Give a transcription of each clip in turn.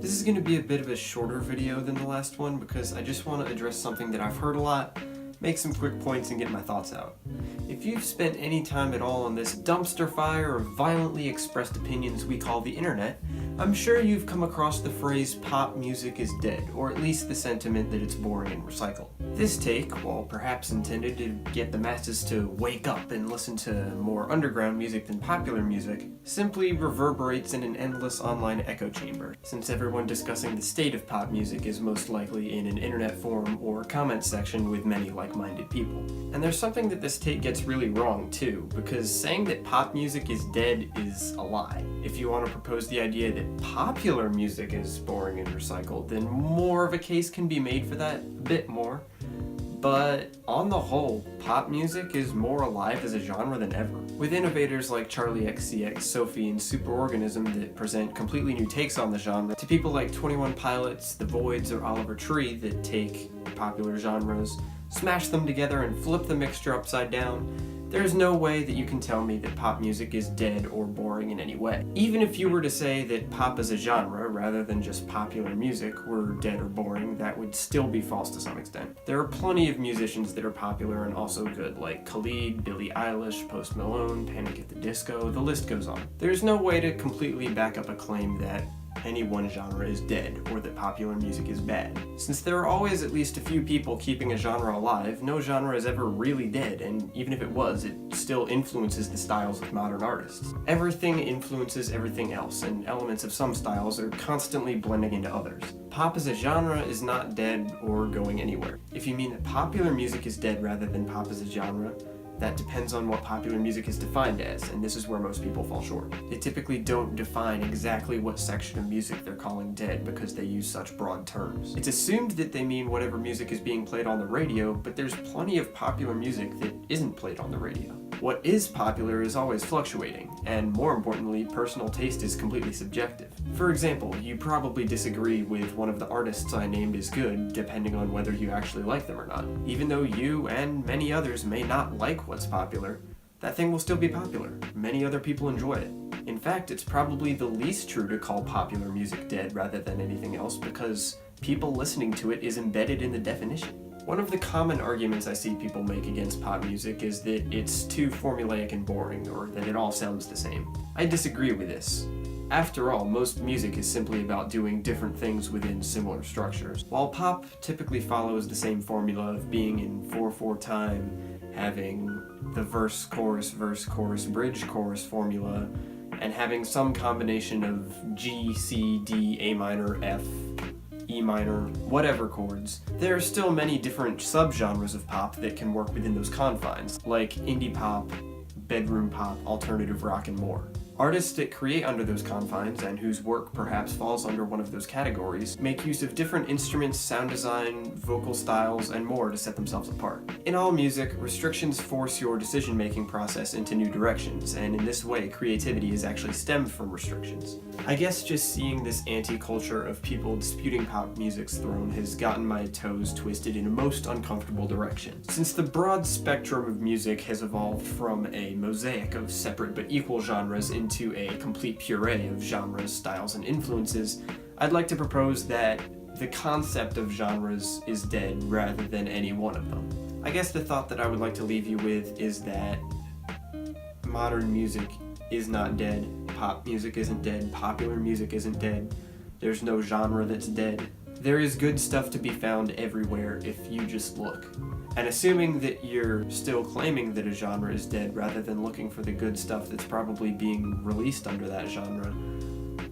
This is going to be a bit of a shorter video than the last one because I just want to address something that I've heard a lot, make some quick points, and get my thoughts out. If you've spent any time at all on this dumpster fire of violently expressed opinions we call the internet, I'm sure you've come across the phrase pop music is dead, or at least the sentiment that it's boring and recycled. This take, while perhaps intended to get the masses to wake up and listen to more underground music than popular music, simply reverberates in an endless online echo chamber, since everyone discussing the state of pop music is most likely in an internet forum or comment section with many like-minded people. And there's something that this take gets really wrong too, because saying that pop music is dead is a lie. If you want to propose the idea that popular music is boring and recycled, then more of a case can be made for that, a bit more. But on the whole, pop music is more alive as a genre than ever. With innovators like Charlie XCX, Sophie, and Superorganism that present completely new takes on the genre, to people like 21 Pilots, The Voids, or Oliver Tree that take popular genres, smash them together and flip the mixture upside down, there's no way that you can tell me that pop music is dead or boring in any way. Even if you were to say that pop as a genre, rather than just popular music, were dead or boring, that would still be false to some extent. There are plenty of musicians that are popular and also good, like Khalid, Billie Eilish, Post Malone, Panic at the Disco, the list goes on. There's no way to completely back up a claim that any one genre is dead, or that popular music is bad. Since there are always at least a few people keeping a genre alive, no genre is ever really dead, and even if it was, it still influences the styles of modern artists. Everything influences everything else, and elements of some styles are constantly blending into others. Pop as a genre is not dead or going anywhere. If you mean that popular music is dead rather than pop as a genre, that depends on what popular music is defined as, and this is where most people fall short. They typically don't define exactly what section of music they're calling dead because they use such broad terms. It's assumed that they mean whatever music is being played on the radio, but there's plenty of popular music that isn't played on the radio. What is popular is always fluctuating, and more importantly, personal taste is completely subjective. For example, you probably disagree with one of the artists I named as good, depending on whether you actually like them or not. Even though you and many others may not like what's popular, that thing will still be popular. Many other people enjoy it. In fact, it's probably the least true to call popular music dead rather than anything else because people listening to it is embedded in the definition. One of the common arguments I see people make against pop music is that it's too formulaic and boring, or that it all sounds the same. I disagree with this. After all, most music is simply about doing different things within similar structures. While pop typically follows the same formula of being in 4/4 time, having the verse, chorus, bridge, chorus formula, and having some combination of G, C, D, A minor, F, E minor, whatever chords, there are still many different subgenres of pop that can work within those confines, like indie pop, bedroom pop, alternative rock, and more. Artists that create under those confines, and whose work perhaps falls under one of those categories, make use of different instruments, sound design, vocal styles, and more to set themselves apart. In all music, restrictions force your decision-making process into new directions, and in this way, creativity is actually stemmed from restrictions. I guess just seeing this anti-culture of people disputing pop music's throne has gotten my toes twisted in a most uncomfortable direction. Since the broad spectrum of music has evolved from a mosaic of separate but equal genres into a complete puree of genres, styles, and influences, I'd like to propose that the concept of genres is dead rather than any one of them. I guess the thought that I would like to leave you with is that modern music is not dead, pop music isn't dead, popular music isn't dead, there's no genre that's dead. There is good stuff to be found everywhere if you just look. And assuming that you're still claiming that a genre is dead rather than looking for the good stuff that's probably being released under that genre,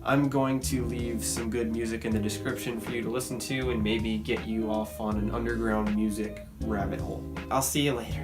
I'm going to leave some good music in the description for you to listen to and maybe get you off on an underground music rabbit hole. I'll see you later.